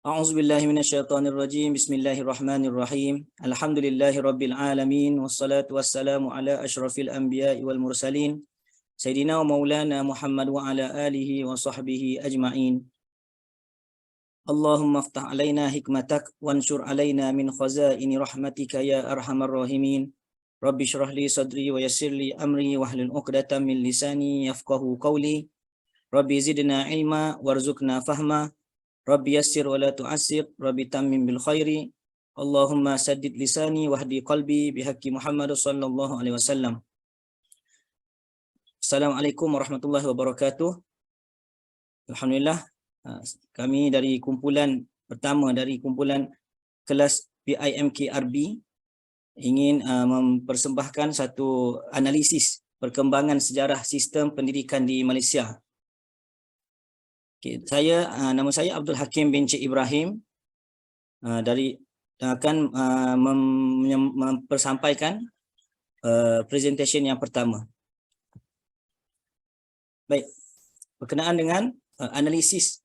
A'udzubillahi minasyaitonirrajim. Bismillahirrahmanirrahim. Alhamdulillahirabbil alamin wassalatu wassalamu ala asyrafil anbiya'i wal mursalin sayyidina wa maulana Muhammad wa ala alihi wa sahbihi ajma'in. Allahumma iftah alaina hikmatak wanshur alaina min khazaini rahmatika ya arhamar rahimin. Rabbi shrah li sadri wa yassir li amri wahlul 'uqdatam min lisani yafqahu qawli. Rabbi zidna ilma warzuqna fahma. Rabbi yassir wa la tu'assir, Rabbi tammim bil khairi. Allahumma saddid lisani wahdi qalbi bihaqqi Muhammad sallallahu alaihi wasallam. Assalamualaikum warahmatullahi wabarakatuh. Alhamdulillah, kami dari kumpulan pertama dari kumpulan kelas PIMKRB ingin mempersembahkan satu analisis perkembangan sejarah sistem pendidikan di Malaysia. Okay, nama saya Abdul Hakim bin Cik Ibrahim akan mempersampaikan presentation yang pertama. Baik, berkenaan dengan analisis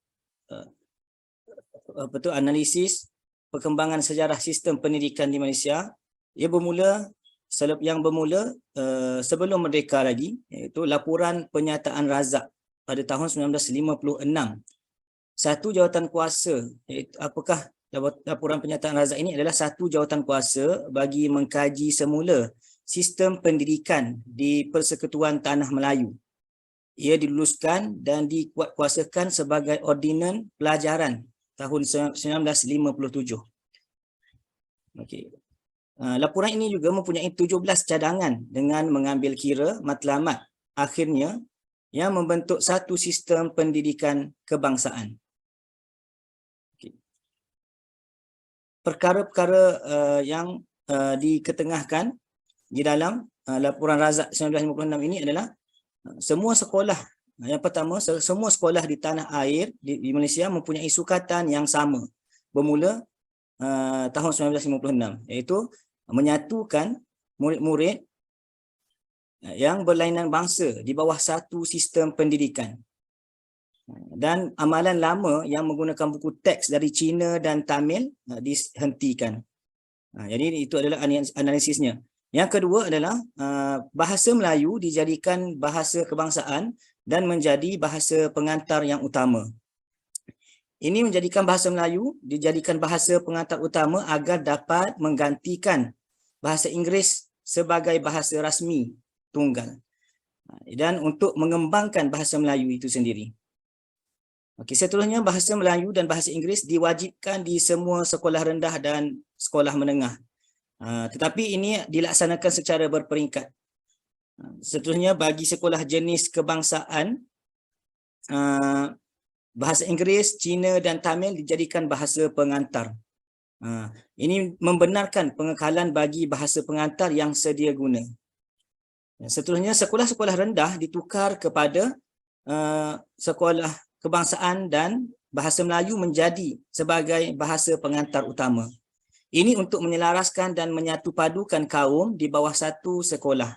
analisis perkembangan sejarah sistem pendidikan di Malaysia. Yang bermula sebelum merdeka lagi, iaitu laporan penyataan razak pada tahun 1956. Satu jawatan kuasa, iaitu apakah laporan penyataan razak ini adalah satu jawatan kuasa bagi mengkaji semula sistem pendidikan di Persekutuan Tanah Melayu. Ia diluluskan dan dikuatkuasakan sebagai Ordinan Pelajaran tahun 1957. Okey. Laporan ini juga mempunyai 17 cadangan dengan mengambil kira matlamat akhirnya yang membentuk satu sistem pendidikan kebangsaan. Perkara-perkara yang diketengahkan di dalam laporan razak 1956 ini adalah semua sekolah. Yang pertama, semua sekolah di tanah air di Malaysia mempunyai sukatan yang sama bermula tahun 1956, iaitu menyatukan murid-murid yang berlainan bangsa di bawah satu sistem pendidikan. Dan amalan lama yang menggunakan buku teks dari Cina dan Tamil dihentikan. Jadi itu adalah analisisnya. Yang kedua adalah bahasa Melayu dijadikan bahasa kebangsaan dan menjadi bahasa pengantar yang utama. Ini menjadikan bahasa Melayu dijadikan bahasa pengantar utama agar dapat menggantikan bahasa Inggeris sebagai bahasa rasmi tunggal dan untuk mengembangkan bahasa Melayu itu sendiri. Okey, seterusnya bahasa Melayu dan bahasa Inggeris diwajibkan di semua sekolah rendah dan sekolah menengah. Tetapi ini dilaksanakan secara berperingkat. Seterusnya bagi sekolah jenis kebangsaan, bahasa Inggeris, Cina dan Tamil dijadikan bahasa pengantar. Ini membenarkan pengekalan bagi bahasa pengantar yang sedia guna. Seterusnya sekolah-sekolah rendah ditukar kepada sekolah kebangsaan dan bahasa Melayu menjadi sebagai bahasa pengantar utama. Ini untuk menyelaraskan dan menyatupadukan kaum di bawah satu sekolah.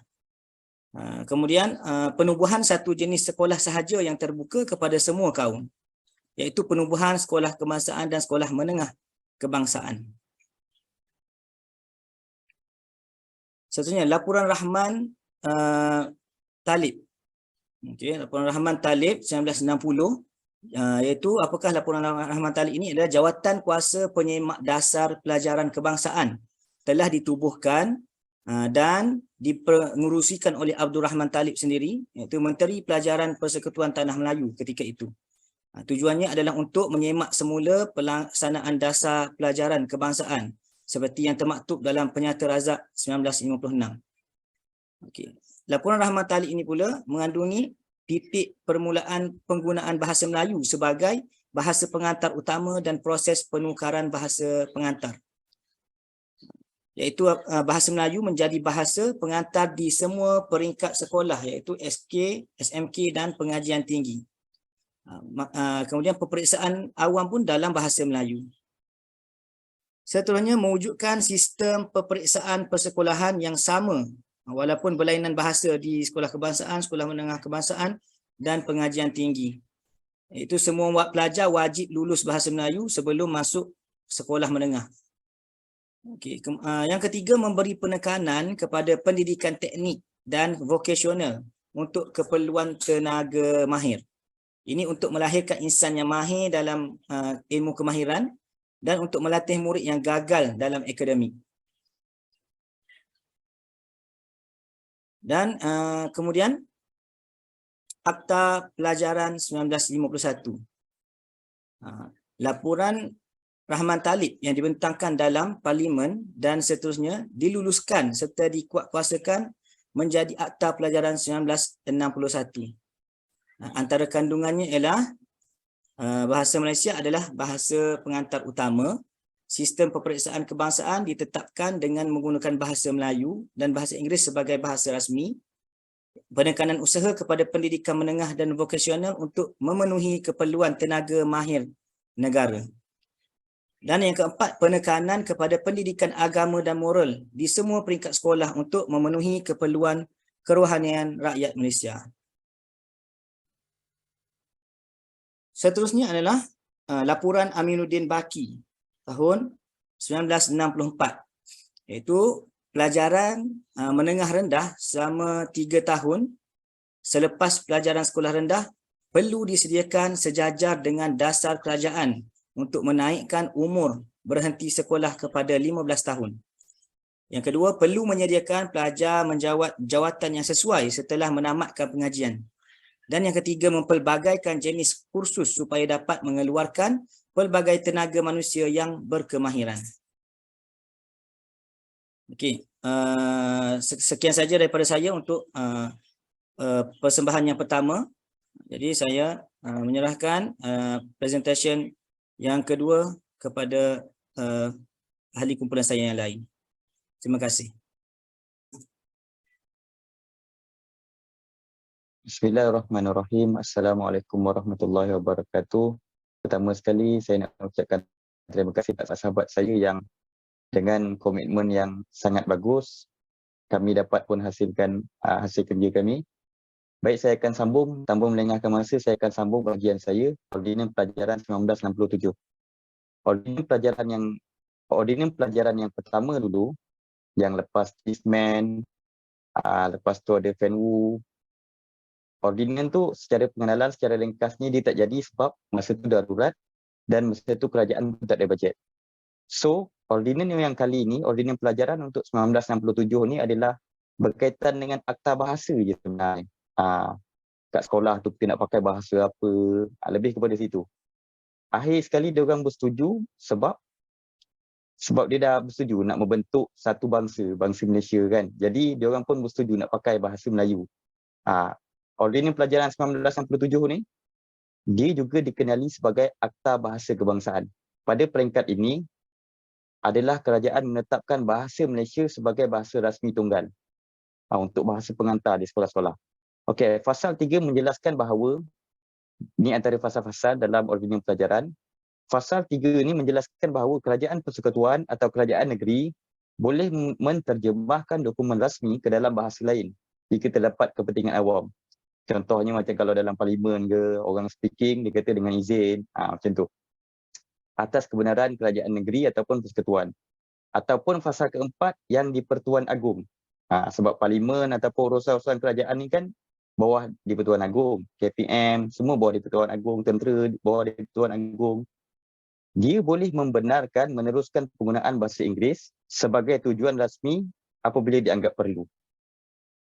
Kemudian penubuhan satu jenis sekolah sahaja yang terbuka kepada semua kaum, iaitu penubuhan sekolah kebangsaan dan sekolah menengah kebangsaan. Seterusnya laporan Rahman Talib. Okey, laporan Rahman Talib 1960, iaitu apakah laporan Rahman Talib ini adalah jawatan kuasa penyemak dasar pelajaran kebangsaan telah ditubuhkan dan dipengurusikan oleh Abdul Rahman Talib sendiri, iaitu Menteri Pelajaran Persekutuan Tanah Melayu ketika itu. Tujuannya adalah untuk menyemak semula pelaksanaan dasar pelajaran kebangsaan seperti yang termaktub dalam Penyata Razak 1956. Okey. Laporan Rahman Talib ini pula mengandungi titik permulaan penggunaan bahasa Melayu sebagai bahasa pengantar utama dan proses penukaran bahasa pengantar, iaitu bahasa Melayu menjadi bahasa pengantar di semua peringkat sekolah, iaitu SK, SMK dan pengajian tinggi. Kemudian peperiksaan awam pun dalam bahasa Melayu. Seterusnya mewujudkan sistem peperiksaan persekolahan yang sama walaupun berlainan bahasa di sekolah kebangsaan, sekolah menengah kebangsaan dan pengajian tinggi. Iaitu semua pelajar wajib lulus bahasa Melayu sebelum masuk sekolah menengah. Okey, yang ketiga, memberi penekanan kepada pendidikan teknik dan vokasional untuk keperluan tenaga mahir. Ini untuk melahirkan insan yang mahir dalam ilmu kemahiran dan untuk melatih murid yang gagal dalam akademik. Dan kemudian Akta Pelajaran 1951. Laporan Rahman Talib yang dibentangkan dalam parlimen dan seterusnya diluluskan serta dikuatkuasakan menjadi Akta Pelajaran 1961. Antara kandungannya ialah bahasa Malaysia adalah bahasa pengantar utama. Sistem peperiksaan kebangsaan ditetapkan dengan menggunakan bahasa Melayu dan bahasa Inggeris sebagai bahasa rasmi. Penekanan usaha kepada pendidikan menengah dan vokasional untuk memenuhi keperluan tenaga mahir negara. Dan yang keempat, penekanan kepada pendidikan agama dan moral di semua peringkat sekolah untuk memenuhi keperluan kerohanian rakyat Malaysia. Seterusnya adalah laporan Aminuddin Baki tahun 1964, iaitu pelajaran menengah rendah selama 3 tahun selepas pelajaran sekolah rendah perlu disediakan sejajar dengan dasar kerajaan untuk menaikkan umur berhenti sekolah kepada 15 tahun. Yang kedua, perlu menyediakan pelajar menjawat jawatan yang sesuai setelah menamatkan pengajian. Dan yang ketiga, mempelbagaikan jenis kursus supaya dapat mengeluarkan pelbagai tenaga manusia yang berkemahiran. Okey, sekian saja daripada saya untuk persembahan yang pertama. Jadi saya menyerahkan presentation yang kedua kepada ahli kumpulan saya yang lain. Terima kasih. Bismillahirrahmanirrahim. Assalamualaikum warahmatullahi wabarakatuh. Pertama sekali saya nak ucapkan terima kasih kepada sahabat saya yang dengan komitmen yang sangat bagus kami dapat pun hasilkan hasil kerja kami. Baik, saya akan sambung tanpa melengahkan masa, saya akan sambung bahagian saya, Ordinan Pelajaran 1967. Ordinan pelajaran yang pertama dulu, yang lepas Tisman, lepas tu ada Fenwu. Ordinan tu secara pengenalan, secara ringkasnya dia tak jadi sebab masa tu darurat dan masa tu kerajaan pun tak ada bajet. So, ordinan yang kali ini, ordinan pelajaran untuk 1967 ni adalah berkaitan dengan akta bahasa je sebenarnya. Kat sekolah tu kita nak pakai bahasa apa, lebih kepada situ. Akhir sekali dia orang bersetuju sebab dia dah bersetuju nak membentuk satu bangsa Malaysia kan. Jadi dia orang pun bersetuju nak pakai bahasa Melayu. Ordinan pelajaran 1967 ni dia juga dikenali sebagai Akta Bahasa Kebangsaan. Pada peringkat ini adalah kerajaan menetapkan bahasa Malaysia sebagai bahasa rasmi tunggal untuk bahasa pengantar di sekolah-sekolah. Okey, fasal 3 menjelaskan bahawa ni antara fasal-fasal dalam ordinan pelajaran. Fasal 3 ni menjelaskan bahawa kerajaan persekutuan atau kerajaan negeri boleh menterjemahkan dokumen rasmi ke dalam bahasa lain jika terdapat kepentingan awam. Contohnya macam kalau dalam parlimen ke, orang speaking dia kata dengan izin, macam tu. Atas kebenaran kerajaan negeri ataupun persekutuan. Ataupun fasal keempat yang di Pertuan Agong. Sebab parlimen ataupun urusan-urusan kerajaan ni kan bawah di Pertuan Agong, KPM, semua bawah di Pertuan Agong, tentera bawah di Pertuan Agong. Dia boleh membenarkan meneruskan penggunaan bahasa Inggeris sebagai tujuan rasmi apabila dianggap perlu.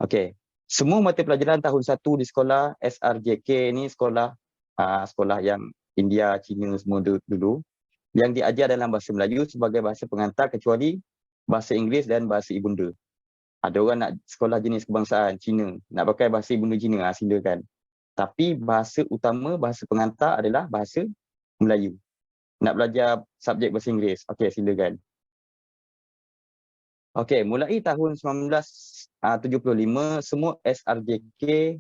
Okey, semua mata pelajaran tahun 1 di sekolah SRJK ni sekolah yang India, Cina semua dulu yang diajar dalam bahasa Melayu sebagai bahasa pengantar kecuali bahasa Inggeris dan bahasa ibunda. Ada orang nak sekolah jenis kebangsaan Cina, nak pakai bahasa ibunda Cina, silakan. Tapi bahasa utama, bahasa pengantar adalah bahasa Melayu. Nak belajar subjek bahasa Inggeris, okey silakan. Okey, mulai tahun 1975 semua SRJK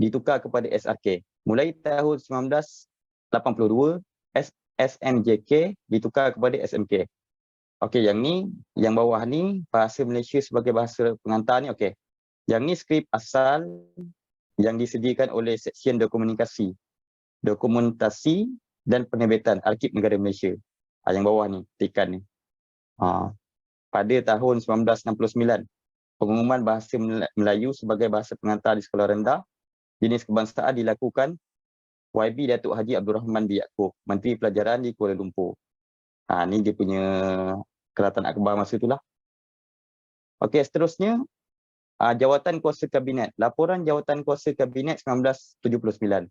ditukar kepada SRK. Mulai tahun 1982 SMJK ditukar kepada SMK. Okey, yang bawah ni bahasa Malaysia sebagai bahasa pengantar ni okey. Yang ni skrip asal yang disediakan oleh Seksyen Komunikasi dokumentasi dan penerbitan Arsip Negara Malaysia. Yang bawah ni, tikan ni. Pada tahun 1969, pengumuman bahasa Melayu sebagai bahasa pengantar di sekolah rendah jenis kebangsaan dilakukan YB Datuk Haji Abdul Rahman bin Yaakob, Menteri Pelajaran di Kuala Lumpur. Ni dia punya kerajaan akhbar masa itulah. Okey, seterusnya Jawatan Kuasa Kabinet. Laporan Jawatan Kuasa Kabinet 1979.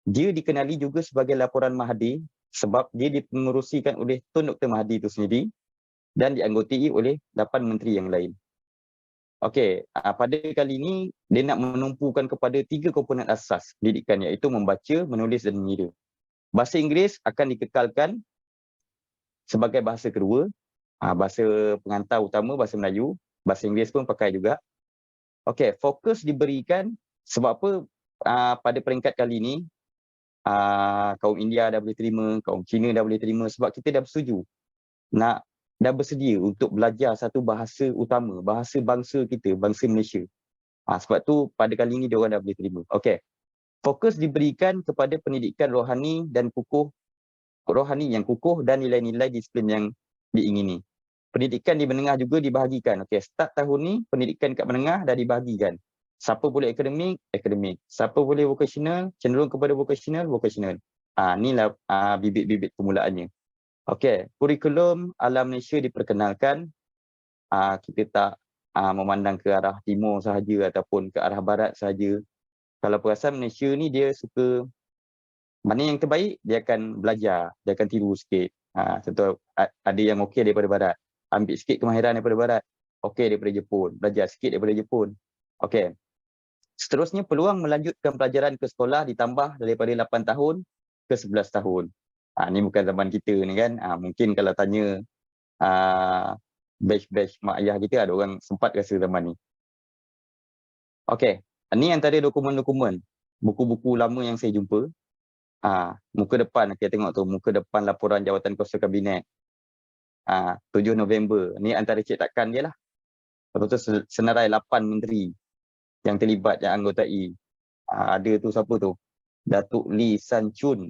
Dia dikenali juga sebagai laporan Mahathir sebab dia dipengerusikan oleh Tun Dr. Mahathir itu sendiri dan dianggotai oleh 8 menteri yang lain. Okey, pada kali ini dia nak menumpukan kepada 3 komponen asas pendidikan, iaitu membaca, menulis dan mengira. Bahasa Inggeris akan dikekalkan sebagai bahasa kedua. Bahasa pengantar utama bahasa Melayu, bahasa Inggeris pun pakai juga. Okey, fokus diberikan sebab apa? Pada peringkat kali ini kaum India dah boleh terima, kaum Cina dah boleh terima sebab kita dah bersetuju dah bersedia untuk belajar satu bahasa utama, bahasa bangsa kita, bangsa Malaysia. Sebab tu pada kali ini diorang dah boleh terima. Okey. Fokus diberikan kepada pendidikan rohani dan rohani yang kukuh dan nilai-nilai disiplin yang diingini. Pendidikan di menengah juga dibahagikan. Okey, start tahun ni pendidikan kat menengah dah dibahagikan. Siapa boleh akademik, akademik. Siapa boleh vocational, cenderung kepada vocational, vocational. Inilah bibit-bibit permulaannya. Okey, kurikulum ala Malaysia diperkenalkan. Kita tak memandang ke arah timur sahaja ataupun ke arah barat sahaja. Kalau perasan Malaysia ni dia suka mana yang terbaik, dia akan belajar, dia akan tiru sikit. Contoh ada yang okey daripada barat, ambil sikit kemahiran daripada barat, okey daripada Jepun, belajar sikit daripada Jepun. Okey. Seterusnya peluang melanjutkan pelajaran ke sekolah ditambah daripada 8 tahun ke 11 tahun. Ni bukan zaman kita ni kan. Mungkin kalau tanya batch-batch mak ayah kita, ada orang sempat rasa zaman ni. Okey, ni antara dokumen-dokumen, buku-buku lama yang saya jumpa. Muka depan, kita tengok tu, muka depan laporan Jawatan Kuasa Kabinet. 7 November, ni antara cetakan dia lah. Lepas tu senarai 8 menteri yang terlibat, yang anggotai. Ada tu siapa tu? Datuk Lee San Chun,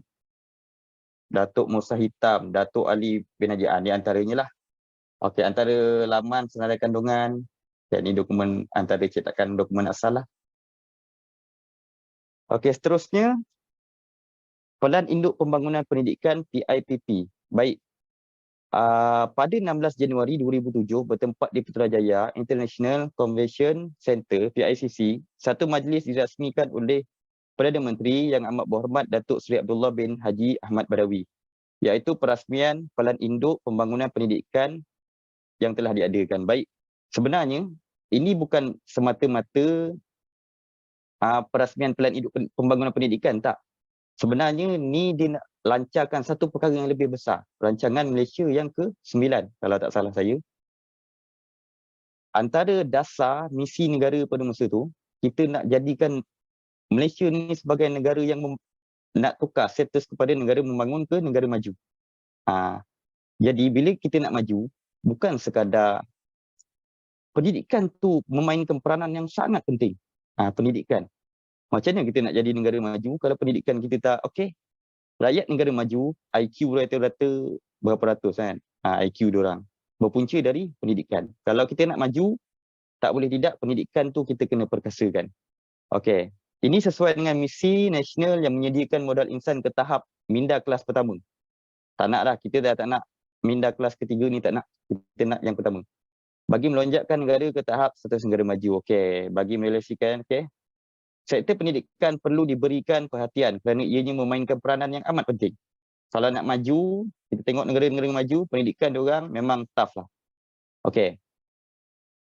Datuk Musa Hitam, Datuk Ali bin Haji. Ni antaranya lah. Okey, antara laman senarai kandungan. Ni dokumen, antara cetakan dokumen asal lah. Okey, seterusnya Pelan Induk Pembangunan Pendidikan PIPP. Baik. Pada 16 Januari 2007 bertempat di Putrajaya International Convention Center PICC, satu majlis dirasmikan oleh Perdana Menteri Yang Amat Berhormat Datuk Seri Abdullah bin Haji Ahmad Badawi, iaitu perasmian Pelan Induk Pembangunan Pendidikan yang telah diadakan. Baik, sebenarnya ini bukan semata-mata perasmian Pelan Induk Pembangunan Pendidikan, tak. Sebenarnya ni dia nak lancarkan satu perkara yang lebih besar. Rancangan Malaysia yang ke-9, kalau tak salah saya. Antara dasar misi negara pada masa tu, kita nak jadikan Malaysia ni sebagai negara yang nak tukar status kepada negara membangun ke negara maju. Jadi bila kita nak maju, bukan sekadar pendidikan tu memainkan peranan yang sangat penting. Pendidikan. Macam mana kita nak jadi negara maju kalau pendidikan kita tak okey? Rakyat negara maju, IQ rata-rata berapa ratus kan? IQ diorang. Berpunca dari pendidikan. Kalau kita nak maju, tak boleh tidak pendidikan tu kita kena perkasakan. Okey. Ini sesuai dengan misi nasional yang menyediakan modal insan ke tahap minda kelas pertama. Tak nak dah, kita dah tak nak minda kelas ketiga ni, tak nak. Kita nak yang pertama. Bagi melonjakkan negara ke tahap status negara maju. Okey. Bagi merealisasikan, okey. Sektor pendidikan perlu diberikan perhatian kerana ianya memainkan peranan yang amat penting. Kalau nak maju, kita tengok negara-negara maju, pendidikan diorang memang tough lah. Okey.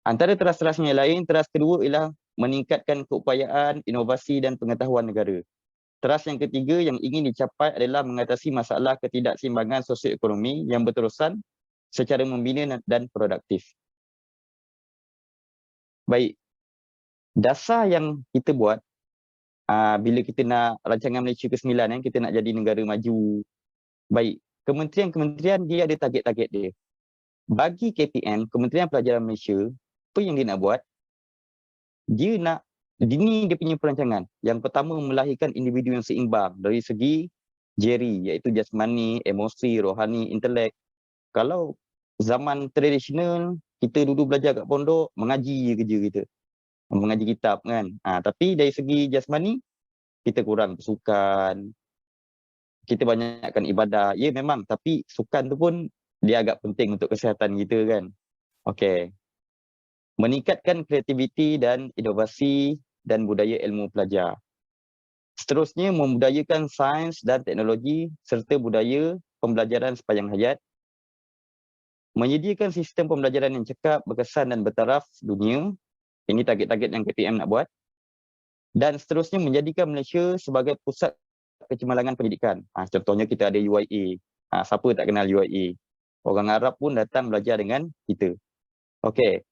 Antara teras-terasnya lain, teras kedua ialah meningkatkan keupayaan, inovasi dan pengetahuan negara. Teras yang ketiga yang ingin dicapai adalah mengatasi masalah ketidakseimbangan sosioekonomi yang berterusan secara membina dan produktif. Baik. Dasar yang kita buat bila kita nak rancangan Malaysia ke-9 kita nak jadi negara maju. Baik, kementerian-kementerian dia ada target-target dia. Bagi KPM, Kementerian Pelajaran Malaysia, apa yang dia nak buat? Dia nak Ini dia punya perancangan. Yang pertama, melahirkan individu yang seimbang dari segi jeri, iaitu jasmani, emosi, rohani, intelek. Kalau zaman tradisional, kita dulu belajar kat pondok, mengaji je kerja kita. Mengaji kitab kan. Tapi dari segi jasmani, kita kurang bersukan, kita banyakkan ibadah. Ya memang, tapi sukan tu pun dia agak penting untuk kesihatan kita kan. Okey. Meningkatkan kreativiti dan inovasi dan budaya ilmu pelajar. Seterusnya, membudayakan sains dan teknologi serta budaya pembelajaran sepanjang hayat. Menyediakan sistem pembelajaran yang cekap, berkesan dan bertaraf dunia. Ini target-target yang KPM nak buat. Dan seterusnya, menjadikan Malaysia sebagai pusat kecemerlangan pendidikan. Contohnya kita ada UIA. Siapa tak kenal UIA? Orang Arab pun datang belajar dengan kita. Okey.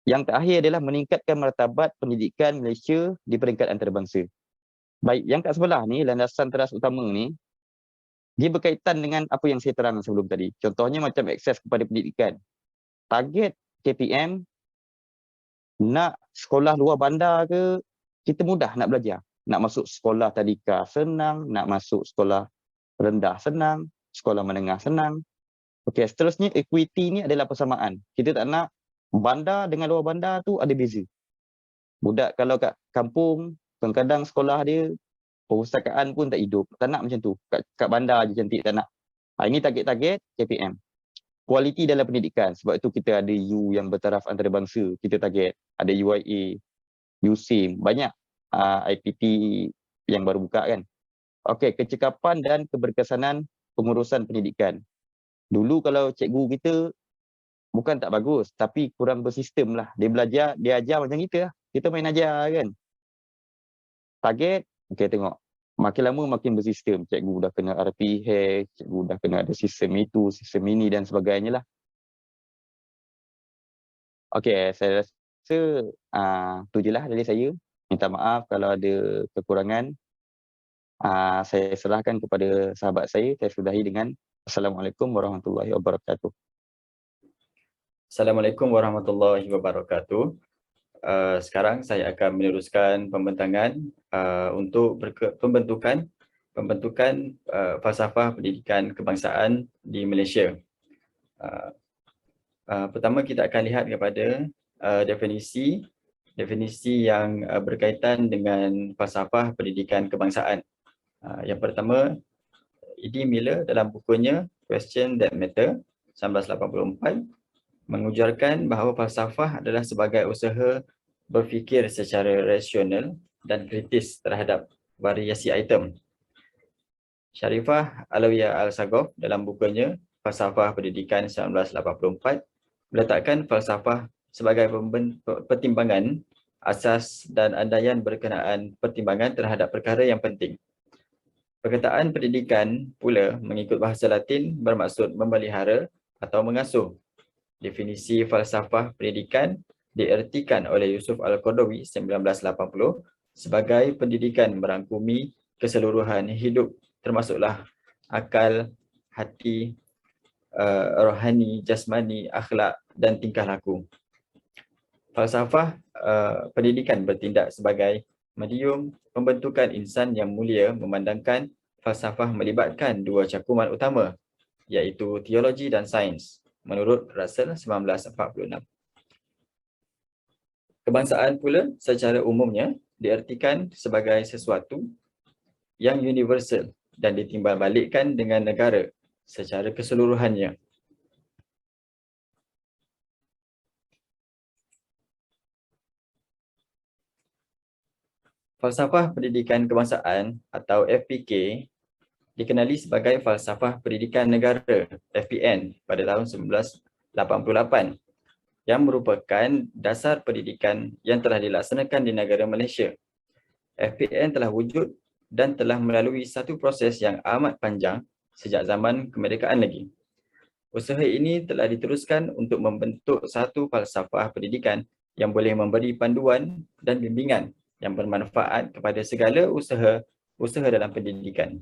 Yang terakhir adalah meningkatkan martabat pendidikan Malaysia di peringkat antarabangsa. Baik, yang kat sebelah ni, landasan teras utama ni, dia berkaitan dengan apa yang saya terang sebelum tadi. Contohnya macam akses kepada pendidikan. Target KPM, nak sekolah luar bandar ke, kita mudah nak belajar. Nak masuk sekolah tadika senang, nak masuk sekolah rendah senang, sekolah menengah senang. Okey, seterusnya equity ni adalah persamaan. Kita tak nak bandar dengan luar bandar tu ada beza. Budak kalau kat kampung, kadang-kadang sekolah dia, perpustakaan pun tak hidup. Tak nak macam tu. Kat bandar je cantik, tak nak. Ini target-target KPM. Kualiti dalam pendidikan. Sebab itu kita ada U yang bertaraf antarabangsa. Kita target. Ada UIA, USIM. Banyak IPT yang baru buka kan. Okey, kecekapan dan keberkesanan pengurusan pendidikan. Dulu kalau cikgu kita bukan tak bagus, tapi kurang bersistem lah. Dia belajar, dia ajar macam kita lah. Kita main ajar kan. Target, okey tengok. Makin lama makin bersistem. Cikgu dah kena RPH, cikgu dah kena ada sistem itu, sistem ini dan sebagainya lah. Okey, saya rasa tu je lah dari saya. Minta maaf kalau ada kekurangan. Saya serahkan kepada sahabat saya. Saya sudahi dengan Assalamualaikum warahmatullahi wabarakatuh. Assalamualaikum warahmatullahi wabarakatuh. Sekarang saya akan meneruskan pembentangan untuk pembentukan falsafah pendidikan kebangsaan di Malaysia. Pertama kita akan lihat kepada definisi yang berkaitan dengan falsafah pendidikan kebangsaan. Yang pertama, E.D. Miller dalam bukunya Question That Matter 1984 mengujarkan bahawa falsafah adalah sebagai usaha berfikir secara rasional dan kritis terhadap variasi item. Sharifah Alawiyah Al-Sagof dalam bukunya Falsafah Pendidikan 1984 meletakkan falsafah sebagai pertimbangan asas dan andaian berkenaan pertimbangan terhadap perkara yang penting. Perkataan pendidikan pula mengikut bahasa Latin bermaksud memelihara atau mengasuh. Definisi falsafah pendidikan diertikan oleh Yusuf Al-Qaradawi 1980 sebagai pendidikan merangkumi keseluruhan hidup termasuklah akal, hati, rohani, jasmani, akhlak dan tingkah laku. Falsafah pendidikan bertindak sebagai medium pembentukan insan yang mulia memandangkan falsafah melibatkan dua cakuman utama iaitu teologi dan sains menurut Russell 1946. Kebangsaan pula secara umumnya diertikan sebagai sesuatu yang universal dan ditimbalbalikkan dengan negara secara keseluruhannya. Falsafah Pendidikan Kebangsaan atau FPK dikenali sebagai Falsafah Pendidikan Negara FPN pada tahun 1988 yang merupakan dasar pendidikan yang telah dilaksanakan di negara Malaysia. FPN telah wujud dan telah melalui satu proses yang amat panjang sejak zaman kemerdekaan lagi. Usaha ini telah diteruskan untuk membentuk satu falsafah pendidikan yang boleh memberi panduan dan bimbingan yang bermanfaat kepada segala usaha dalam pendidikan.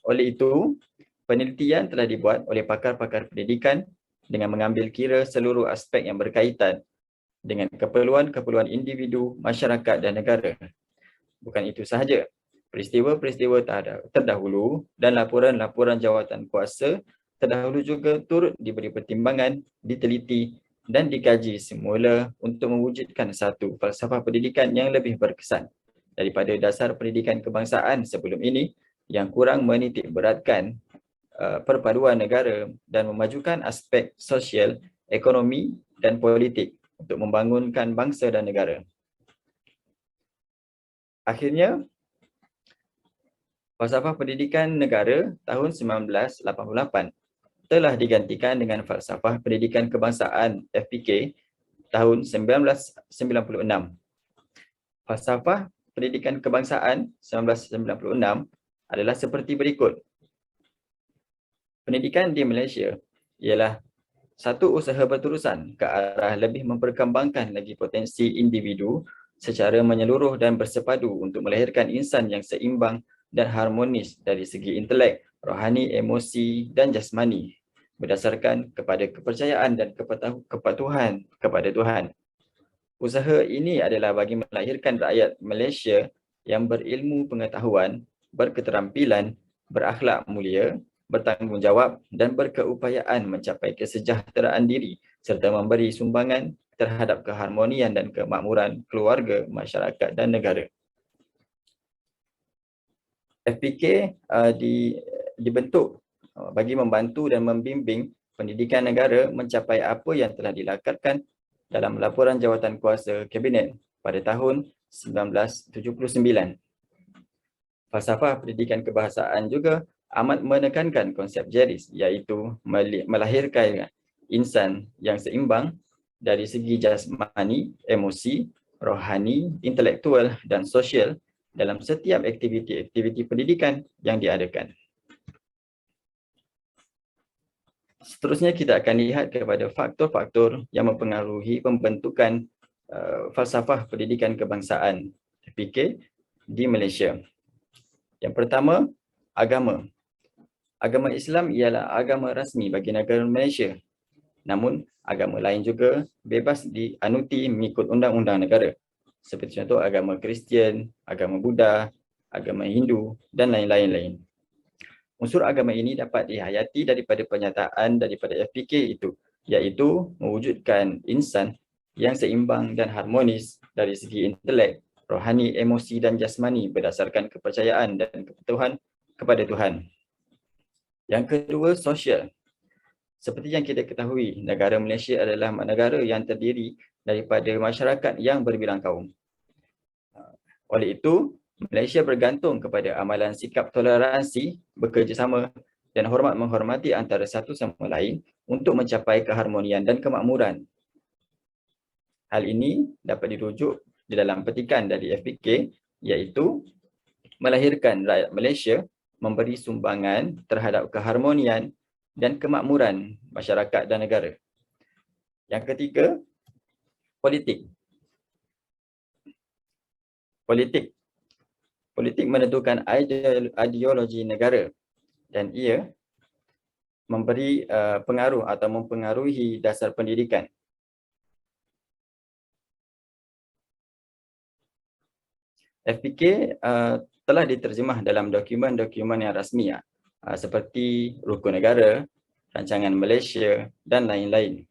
Oleh itu, penelitian telah dibuat oleh pakar-pakar pendidikan dengan mengambil kira seluruh aspek yang berkaitan dengan keperluan-keperluan individu, masyarakat dan negara. Bukan itu sahaja, peristiwa-peristiwa terdahulu dan laporan-laporan jawatan kuasa terdahulu juga turut diberi pertimbangan, diteliti dan dikaji semula untuk mewujudkan satu falsafah pendidikan yang lebih berkesan daripada dasar pendidikan kebangsaan sebelum ini yang kurang menitik beratkan perpaduan negara dan memajukan aspek sosial, ekonomi dan politik untuk membangunkan bangsa dan negara. Akhirnya, falsafah pendidikan negara tahun 1988 telah digantikan dengan falsafah pendidikan kebangsaan FPK tahun 1996. Falsafah pendidikan kebangsaan 1996 adalah seperti berikut. Pendidikan di Malaysia ialah satu usaha berterusan ke arah lebih memperkembangkan lagi potensi individu secara menyeluruh dan bersepadu untuk melahirkan insan yang seimbang dan harmonis dari segi intelek, rohani, emosi dan jasmani berdasarkan kepada kepercayaan dan kepatuhan kepada Tuhan. Usaha ini adalah bagi melahirkan rakyat Malaysia yang berilmu pengetahuan, berketerampilan, berakhlak mulia, bertanggungjawab dan berkeupayaan mencapai kesejahteraan diri serta memberi sumbangan terhadap keharmonian dan kemakmuran keluarga, masyarakat dan negara. FPK dibentuk bagi membantu dan membimbing pendidikan negara mencapai apa yang telah dilakatkan dalam laporan jawatan kuasa Kabinet pada tahun 1979. Falsafah pendidikan kebahasaan juga amat menekankan konsep Jeris, iaitu melahirkan insan yang seimbang dari segi jasmani, emosi, rohani, intelektual dan sosial dalam setiap aktiviti-aktiviti pendidikan yang diadakan. Seterusnya kita akan lihat kepada faktor-faktor yang mempengaruhi pembentukan falsafah pendidikan kebangsaan FPK di Malaysia. Yang pertama, agama. Agama Islam ialah agama rasmi bagi negara Malaysia. Namun, agama lain juga bebas dianuti mengikut undang-undang negara. Seperti contoh agama Kristian, agama Buddha, agama Hindu dan lain-lain. Unsur agama ini dapat dihayati daripada pernyataan daripada FPK itu, iaitu mewujudkan insan yang seimbang dan harmonis dari segi intelek, rohani, emosi dan jasmani berdasarkan kepercayaan dan kepatuhan kepada Tuhan. Yang kedua, sosial. Seperti yang kita ketahui, negara Malaysia adalah negara yang terdiri daripada masyarakat yang berbilang kaum. Oleh itu, Malaysia bergantung kepada amalan sikap toleransi, bekerjasama dan hormat menghormati antara satu sama lain untuk mencapai keharmonian dan kemakmuran. Hal ini dapat dirujuk di dalam petikan dari FPK, iaitu melahirkan rakyat Malaysia memberi sumbangan terhadap keharmonian dan kemakmuran masyarakat dan negara. Yang ketiga, politik. Politik menentukan ideologi negara dan ia memberi pengaruh atau mempengaruhi dasar pendidikan. FPK telah diterjemah dalam dokumen-dokumen yang rasmi seperti Rukun Negara, Rancangan Malaysia dan lain-lain.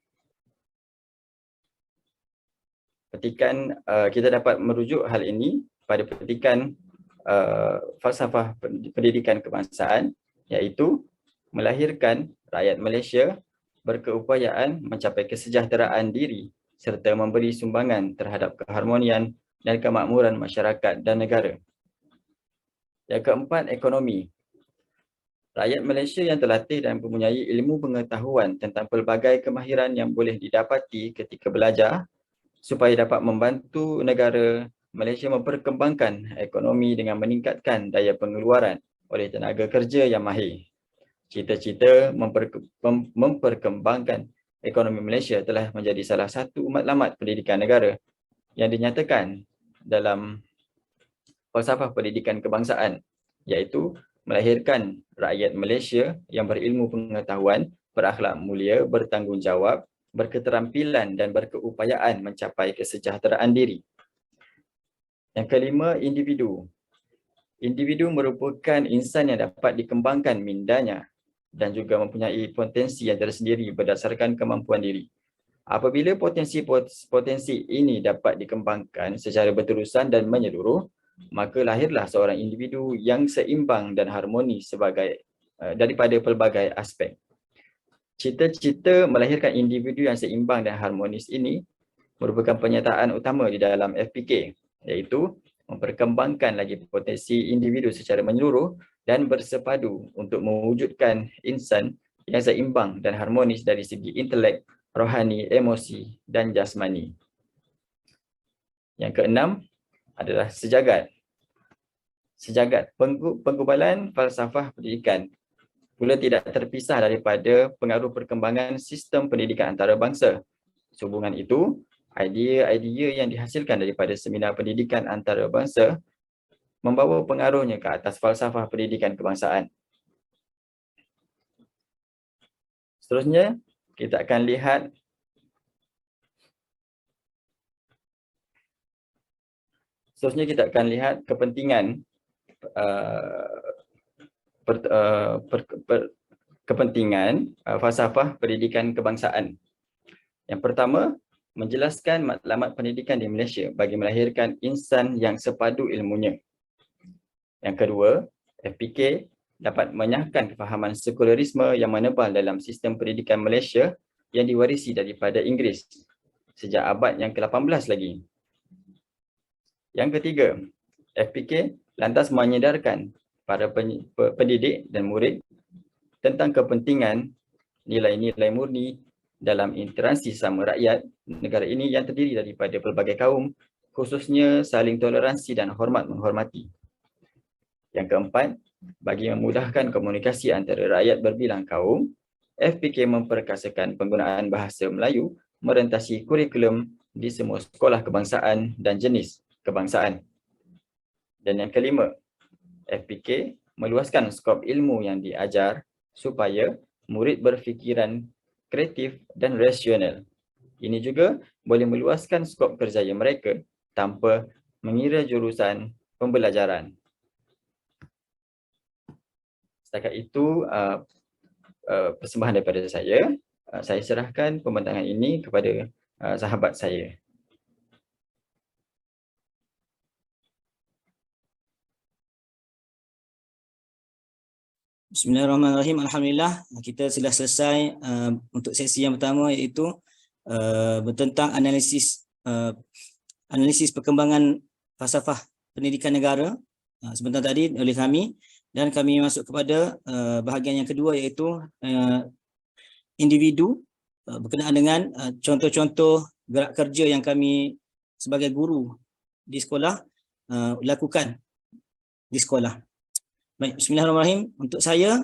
Petikan kita dapat merujuk hal ini pada petikan falsafah pendidikan kebangsaan, iaitu melahirkan rakyat Malaysia berkeupayaan mencapai kesejahteraan diri serta memberi sumbangan terhadap keharmonian dan kemakmuran masyarakat dan negara. Yang keempat, ekonomi. Rakyat Malaysia yang terlatih dan mempunyai ilmu pengetahuan tentang pelbagai kemahiran yang boleh didapati ketika belajar supaya dapat membantu negara Malaysia memperkembangkan ekonomi dengan meningkatkan daya pengeluaran oleh tenaga kerja yang mahir. Cita-cita memperkembangkan ekonomi Malaysia telah menjadi salah satu matlamat pendidikan negara yang dinyatakan dalam falsafah pendidikan kebangsaan, iaitu melahirkan rakyat Malaysia yang berilmu pengetahuan, berakhlak mulia, bertanggungjawab, berketerampilan dan berkeupayaan mencapai kesejahteraan diri. Yang kelima, individu. Individu merupakan insan yang dapat dikembangkan mindanya dan juga mempunyai potensi yang tersendiri berdasarkan kemampuan diri. Apabila potensi ini dapat dikembangkan secara berterusan dan menyeluruh, maka lahirlah seorang individu yang seimbang dan harmoni daripada pelbagai aspek. Cita-cita melahirkan individu yang seimbang dan harmonis ini merupakan pernyataan utama di dalam FPK, iaitu memperkembangkan lagi potensi individu secara menyeluruh dan bersepadu untuk mewujudkan insan yang seimbang dan harmonis dari segi intelek, rohani, emosi dan jasmani. Yang keenam adalah sejagat. Sejagat, penggubalan falsafah pendidikan pula tidak terpisah daripada pengaruh perkembangan sistem pendidikan antarabangsa. Sehubungan itu, idea-idea yang dihasilkan daripada seminar pendidikan antarabangsa membawa pengaruhnya ke atas falsafah pendidikan kebangsaan. Seterusnya, kita akan lihat kepentingan falsafah pendidikan kebangsaan. Yang pertama, menjelaskan matlamat pendidikan di Malaysia bagi melahirkan insan yang sepadu ilmunya. Yang kedua, FPK dapat menyahkan kefahaman sekularisme yang menebal dalam sistem pendidikan Malaysia yang diwarisi daripada Inggeris sejak abad yang ke-18 lagi. Yang ketiga, FPK lantas menyedarkan para pendidik dan murid tentang kepentingan nilai-nilai murni dalam interaksi sama rakyat negara ini yang terdiri daripada pelbagai kaum, khususnya saling toleransi dan hormat menghormati. Yang keempat, bagi memudahkan komunikasi antara rakyat berbilang kaum, FPK memperkasakan penggunaan bahasa Melayu merentasi kurikulum di semua sekolah kebangsaan dan jenis kebangsaan. Dan yang kelima, FPK meluaskan skop ilmu yang diajar supaya murid berfikiran kreatif dan rasional. Ini juga boleh meluaskan skop kerjaya mereka tanpa mengira jurusan pembelajaran. Setakat itu persembahan daripada saya. Saya serahkan pembentangan ini kepada sahabat saya. Bismillahirrahmanirrahim. Alhamdulillah, kita sudah selesai untuk sesi yang pertama, iaitu tentang analisis perkembangan falsafah pendidikan negara sebentar tadi oleh kami, dan kami masuk kepada bahagian yang kedua, iaitu individu berkenaan dengan contoh-contoh gerak kerja yang kami sebagai guru di sekolah lakukan di sekolah. Baik, bismillahirrahmanirrahim. Untuk saya,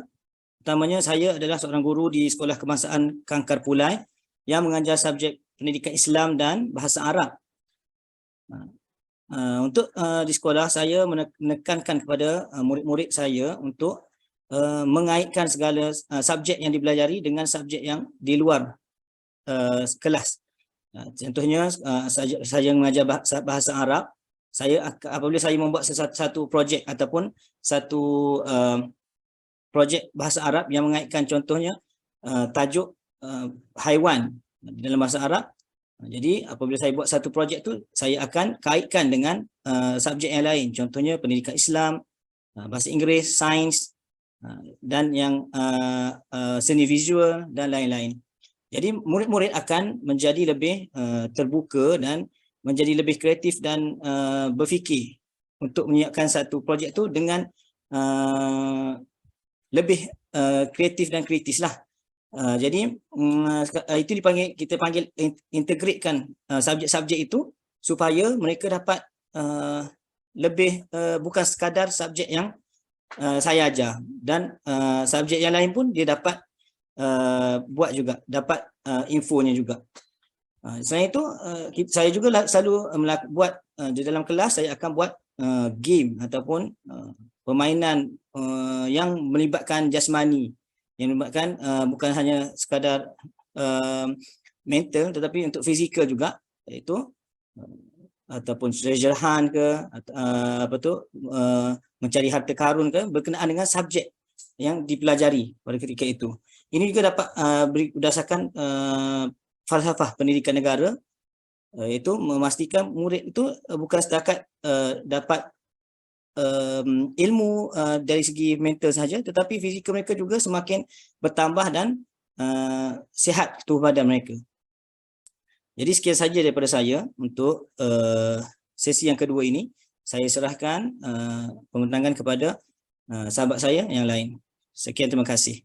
pertamanya saya adalah seorang guru di Sekolah Kebangsaan Kangkar Pulai yang mengajar subjek pendidikan Islam dan bahasa Arab. Untuk di sekolah, saya menekankan kepada murid-murid saya untuk mengaitkan segala subjek yang dipelajari dengan subjek yang di luar kelas. Contohnya, saya mengajar bahasa Arab. Apabila saya membuat satu projek ataupun satu projek bahasa Arab yang mengaitkan contohnya tajuk haiwan dalam bahasa Arab, jadi apabila saya buat satu projek tu, saya akan kaitkan dengan subjek yang lain, contohnya pendidikan Islam, bahasa Inggeris, sains, dan yang seni visual dan lain-lain. Jadi murid-murid akan menjadi lebih terbuka dan menjadi lebih kreatif dan berfikir untuk menyiapkan satu projek tu dengan lebih kreatif dan kritis lah. Jadi itu kita panggil integratekan subjek-subjek itu supaya mereka dapat lebih bukan sekadar subjek yang saya ajar, dan subjek yang lain pun dia dapat buat juga, dapat infonya juga. Selain itu, saya juga selalu buat di dalam kelas, saya akan buat game ataupun permainan yang melibatkan jasmani, yang melibatkan bukan hanya sekadar mental tetapi untuk fizikal juga, iaitu ataupun treasure hunt ke mencari harta karun ke, berkenaan dengan subjek yang dipelajari pada ketika itu. Ini juga dapat berdasarkan falsafah pendidikan negara, iaitu memastikan murid itu bukan setakat dapat ilmu dari segi mental sahaja, tetapi fizikal mereka juga semakin bertambah dan sihat tubuh badan mereka. Jadi sekian saja daripada saya untuk sesi yang kedua ini. Saya serahkan pembentangan kepada sahabat saya yang lain. Sekian, terima kasih.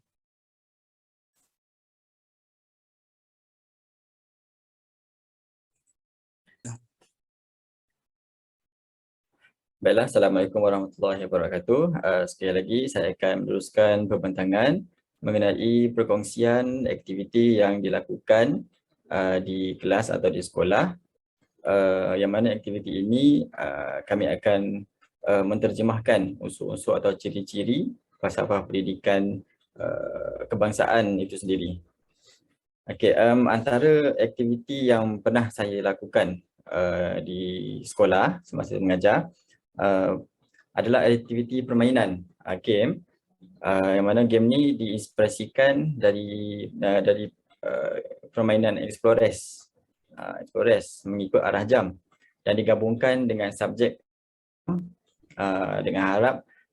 Baiklah, Assalamualaikum warahmatullahi wabarakatuh. Sekali lagi saya akan meneruskan pembentangan mengenai perkongsian aktiviti yang dilakukan di kelas atau di sekolah, yang mana aktiviti ini kami akan menterjemahkan unsur-unsur atau ciri-ciri falsafah pendidikan kebangsaan itu sendiri. Okey, antara aktiviti yang pernah saya lakukan di sekolah semasa mengajar adalah aktiviti permainan game, yang mana game ni diinspirasikan dari permainan Explorers mengikut arah jam yang digabungkan dengan subjek dengan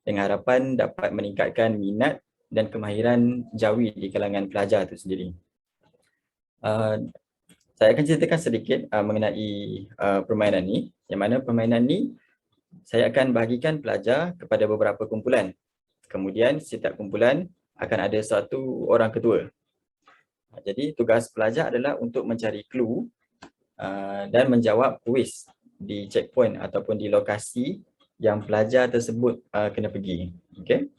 harapan dapat meningkatkan minat dan kemahiran jawi di kalangan pelajar itu sendiri. Saya akan ceritakan sedikit mengenai permainan ni, yang mana permainan ni saya akan bahagikan pelajar kepada beberapa kumpulan. Kemudian setiap kumpulan akan ada satu orang ketua. Jadi tugas pelajar adalah untuk mencari clue dan menjawab kuis di checkpoint ataupun di lokasi yang pelajar tersebut kena pergi. Okay?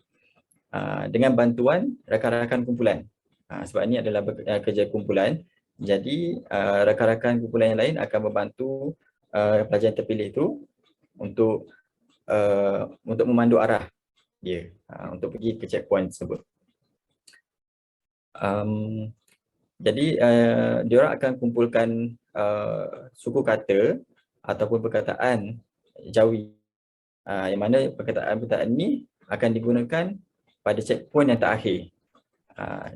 Dengan bantuan rakan-rakan kumpulan. Sebab ini adalah kerja kumpulan. Jadi rakan-rakan kumpulan yang lain akan membantu pelajar yang terpilih itu untuk memandu arah dia untuk pergi ke checkpoint tersebut. Jadi diorang akan kumpulkan suku kata ataupun perkataan jawi, yang mana perkataan-perkataan ini akan digunakan pada checkpoint yang terakhir.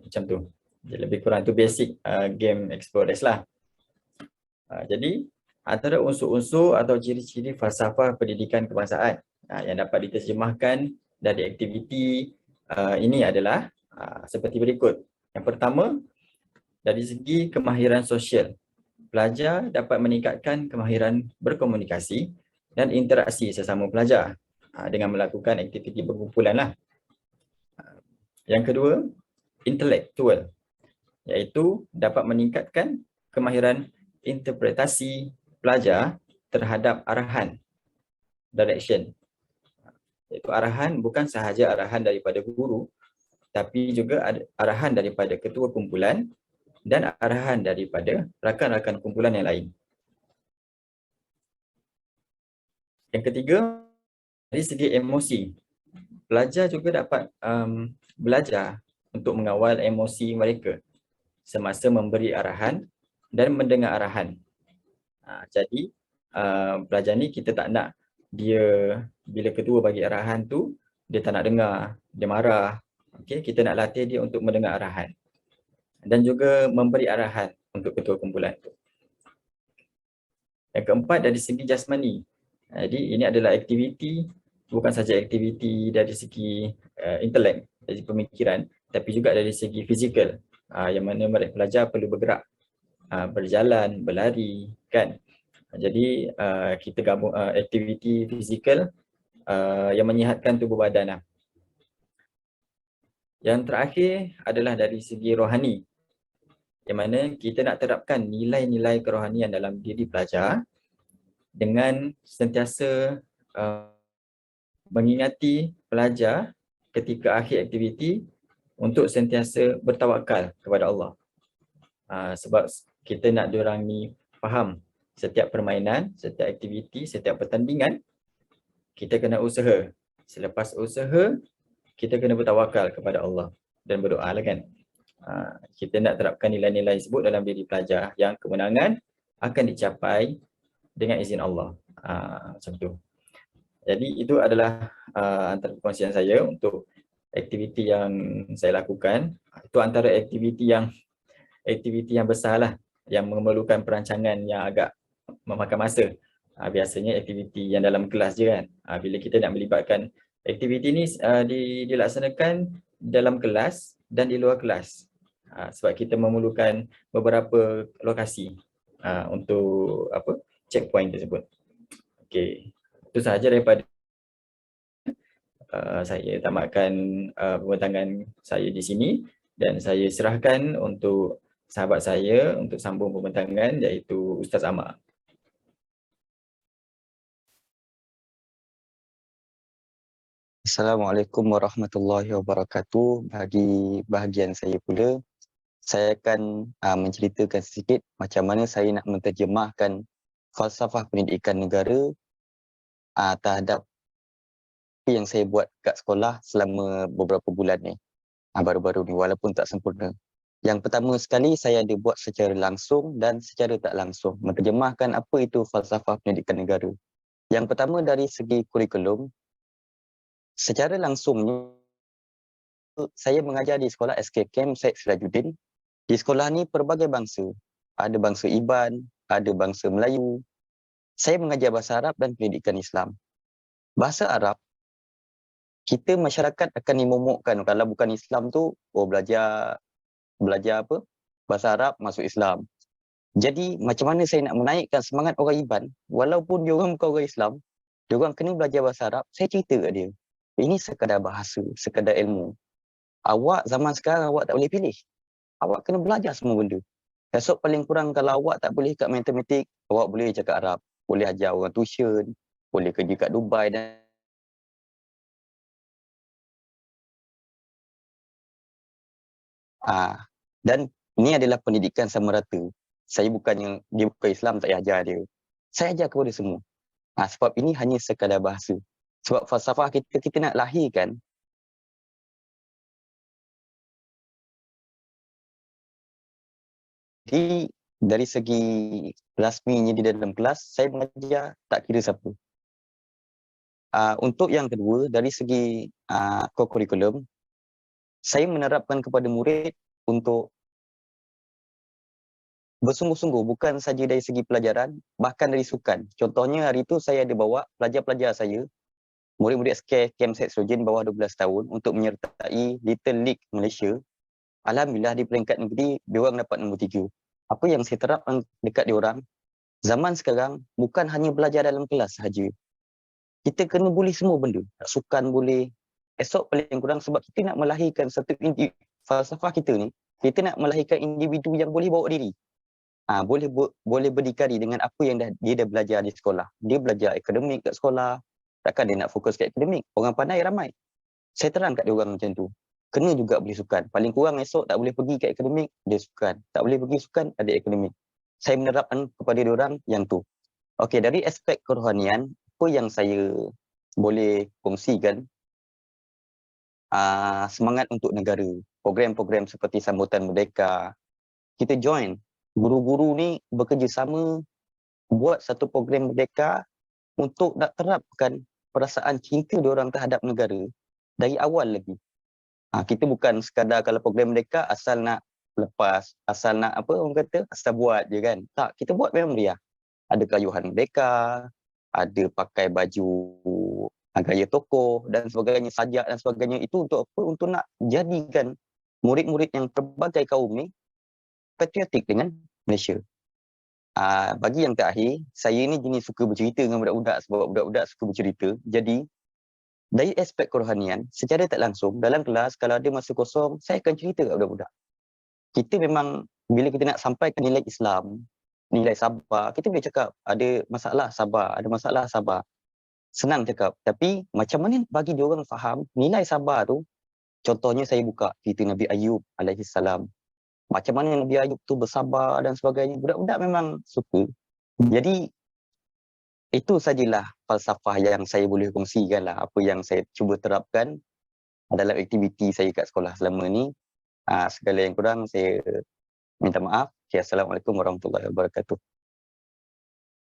Macam tu. Jadi lebih kurang tu basic game Explorers lah. Jadi antara unsur-unsur atau ciri-ciri falsafah pendidikan kebangsaan yang dapat diterjemahkan dari aktiviti ini adalah seperti berikut. Yang pertama, dari segi kemahiran sosial, pelajar dapat meningkatkan kemahiran berkomunikasi dan interaksi sesama pelajar dengan melakukan aktiviti berkumpulan lah. Yang kedua, intelektual, iaitu dapat meningkatkan kemahiran interpretasi pelajar terhadap arahan, direction. Iaitu arahan bukan sahaja arahan daripada guru, tapi juga arahan daripada ketua kumpulan dan arahan daripada rakan-rakan kumpulan yang lain. Yang ketiga, dari segi emosi, pelajar juga dapat belajar untuk mengawal emosi mereka semasa memberi arahan dan mendengar arahan. Jadi pelajar ni kita tak nak dia bila ketua bagi arahan tu dia tak nak dengar, dia marah. Okey, kita nak latih dia untuk mendengar arahan dan juga memberi arahan untuk ketua kumpulan tu. Yang keempat, dari segi jasmani. Jadi ini adalah aktiviti, bukan saja aktiviti dari segi intelek, dari pemikiran, tapi juga dari segi fizikal, yang mana mereka pelajar perlu bergerak, berjalan, berlari, kan. Jadi kita gabung aktiviti fizikal yang menyihatkan tubuh badan lah. Yang terakhir adalah dari segi rohani, yang mana kita nak terapkan nilai-nilai kerohanian dalam diri pelajar dengan sentiasa mengingati pelajar ketika akhir aktiviti untuk sentiasa bertawakal kepada Allah. Sebab kita nak diorang ni faham setiap permainan, setiap aktiviti, setiap pertandingan kita kena usaha. Selepas usaha kita kena bertawakal kepada Allah dan berdoa lah kan. Kita nak terapkan nilai-nilai sebut dalam diri pelajar yang kemenangan akan dicapai dengan izin Allah. Macam tu. Jadi itu adalah antara perkongsian saya untuk aktiviti yang saya lakukan. Itu antara aktiviti yang besar lah, yang memerlukan perancangan yang agak memakan masa. Biasanya aktiviti yang dalam kelas je kan. Bila kita nak melibatkan aktiviti ni dilaksanakan dalam kelas dan di luar kelas. Sebab kita memerlukan beberapa lokasi untuk checkpoint tersebut. Okey. Itu sahaja daripada saya tamatkan pembentangan saya di sini dan saya serahkan untuk sahabat saya untuk sambung pembentangan, iaitu Ustaz Ahmad. Assalamualaikum warahmatullahi wabarakatuh. Bagi bahagian saya pula, saya akan menceritakan sedikit macam mana saya nak menterjemahkan falsafah pendidikan negara terhadap apa yang saya buat kat sekolah selama beberapa bulan ni, baru-baru ni, walaupun tak sempurna. Yang pertama sekali, saya ada buat secara langsung dan secara tak langsung, menterjemahkan apa itu falsafah pendidikan negara. Yang pertama dari segi kurikulum, secara langsungnya saya mengajar di sekolah SK Camp Syed Sirajuddin. Di sekolah ni pelbagai bangsa. Ada bangsa Iban, ada bangsa Melayu. Saya mengajar bahasa Arab dan pendidikan Islam. Bahasa Arab, kita masyarakat akan dimomokkan kalau bukan Islam tu, belajar apa? Bahasa Arab masuk Islam. Jadi macam mana saya nak menaikkan semangat orang Iban, walaupun dia orang bukan orang Islam, dia orang kena belajar bahasa Arab, saya cerita kat dia. Ini sekadar bahasa, sekadar ilmu. Awak zaman sekarang awak tak boleh pilih. Awak kena belajar semua benda. Esok paling kurang kalau awak tak boleh kat matematik, awak boleh cakap Arab. Boleh ajar orang tuition, boleh kerja kat Dubai dan dan ini adalah pendidikan sama rata. Saya bukannya, dia bukan Islam, tak payah ajar dia. Saya ajar kepada semua. Sebab ini hanya sekadar bahasa. Sebab falsafah kita nak lahirkan jadi dari segi rasminya di dalam kelas, saya mengajar tak kira siapa. Untuk yang kedua, dari segi kurikulum, saya menerapkan kepada murid untuk bersungguh-sungguh, bukan saja dari segi pelajaran, bahkan dari sukan. Contohnya hari itu saya ada bawa pelajar-pelajar saya, murid-murid SK Camp Syed Sirajuddin bawah 12 tahun untuk menyertai Little League Malaysia. Alhamdulillah di peringkat negeri, diorang dapat nombor 3. Apa yang saya terapkan dekat diorang, zaman sekarang bukan hanya belajar dalam kelas sahaja. Kita kena boleh semua benda. Sukan boleh, esok paling kurang sebab kita nak melahirkan satu falsafah kita ni, kita nak melahirkan individu yang boleh bawa diri. Boleh berdikari dengan apa yang dia dah belajar di sekolah. Dia belajar akademik kat sekolah, takkan dia nak fokus kat akademik. Orang pandai ramai. Saya terang kat dia orang macam tu. Kena juga boleh sukan. Paling kurang esok tak boleh pergi kat akademik, dia sukan. Tak boleh pergi sukan, ada akademik. Saya menerapkan kepada dia orang yang tu. Okey, dari aspek kerohanian, apa yang saya boleh kongsikan, semangat untuk negara. Program-program seperti sambutan merdeka. Kita join. Guru-guru ni bekerjasama buat satu program merdeka untuk nak terapkan perasaan cinta diorang terhadap negara dari awal lagi. Kita bukan sekadar kalau program merdeka asal nak lepas, asal nak apa orang kata, asal buat je kan. Tak, kita buat memang meriah. Ada kayuhan merdeka, ada pakai baju gaya tokoh dan sebagainya, sajak dan sebagainya. Itu untuk apa? Untuk nak jadikan murid-murid yang pelbagai kaum ni patriotik dengan Malaysia. Bagi yang terakhir, saya ni jenis suka bercerita dengan budak-budak sebab budak-budak suka bercerita. Jadi, dari aspek kerohanian, secara tak langsung, dalam kelas, kalau ada masa kosong, saya akan cerita kat budak-budak. Kita memang, bila kita nak sampaikan nilai Islam, nilai sabar, kita boleh cakap, ada masalah sabar, ada masalah sabar. Senang cakap. Tapi, macam mana bagi diorang faham, nilai sabar tu, contohnya saya buka cerita Nabi Ayub alaihissalam. Macam mana Nabi Ayub tu bersabar dan sebagainya. Budak-budak memang suka. Jadi, itu sajalah falsafah yang saya boleh kongsikan lah. Apa yang saya cuba terapkan dalam aktiviti saya kat sekolah selama ni. Segala yang kurang saya minta maaf. Okay, Assalamualaikum warahmatullahi wabarakatuh.